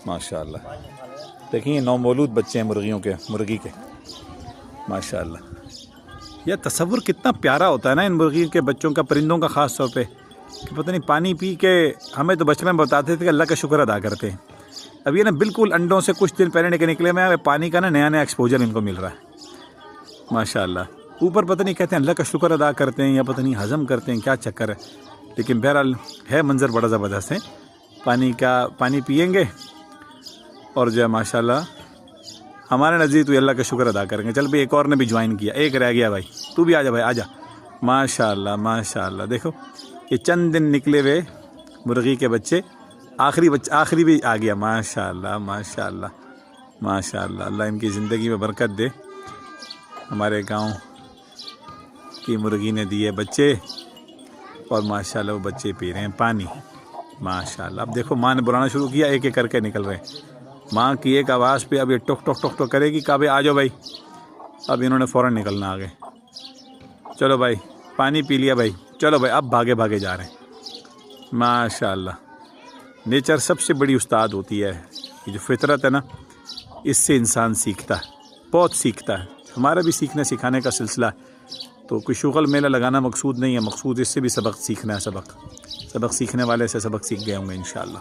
ماشاء اللہ. دیکھیں یہ نومولود بچے ہیں مرغی کے ماشاء اللہ. یہ تصور کتنا پیارا ہوتا ہے نا ان مرغی کے بچوں کا، پرندوں کا خاص طور پہ، کہ پتہ نہیں پانی پی کے ہمیں تو بچپن میں بتاتے تھے کہ اللہ کا شکر ادا کرتے ہیں. اب یہ نا بالکل انڈوں سے کچھ دن پہلے نکلے میں پانی کا نا نیا ایکسپوجر ان کو مل رہا ہے ماشاء اللہ. اوپر پتہ نہیں کہتے ہیں اللہ کا شکر ادا کرتے ہیں یا پتہ نہیں ہضم کرتے ہیں، کیا چکر ہے. لیکن بہرحال ہے منظر بڑا زبردست ہے. پانی پئیں گے اور جو ہے ماشاء اللہ ہمارے نزدیک تو اللہ کا شکر ادا کریں گے. چل بھائی ایک اور نے بھی جوائن کیا، ایک رہ گیا بھائی، تو بھی آ جا بھائی، آ جا. ماشاء اللہ ماشاء اللہ. دیکھو یہ چند دن نکلے ہوئے مرغی کے بچے، آخری بھی آ گیا. ماشاء اللہ ماشاء اللہ ماشاء اللہ. اللہ ان کی زندگی میں برکت دے. ہمارے گاؤں کی مرغی نے دیے بچے اور ماشاء اللہ وہ بچے پی رہے ہیں پانی ماشاء اللہ. اب دیکھو ماں نے بلانا شروع کیا، ایک ایک کر کے نکل رہے ہیں. ماں کی ایک آواز پہ اب یہ ٹک ٹک ٹک ٹک کرے گی کہ بھائی آ جاؤ بھائی. اب انہوں نے فوراً نکلنا آگے. چلو بھائی پانی پی لیا بھائی، چلو بھائی. اب بھاگے جا رہے ہیں ماشاء اللہ. نیچر سب سے بڑی استاد ہوتی ہے. یہ جو فطرت ہے نا، اس سے انسان سیکھتا ہے، بہت سیکھتا ہے. ہمارا بھی سیکھنے سکھانے کا سلسلہ ہے، تو کوئی شغل میلہ لگانا مقصود نہیں ہے. مقصود اس سے بھی سبق سیکھنا ہے. سبق سیکھنے والے سے سبق سیکھ گئے ہوں گے انشاءاللہ.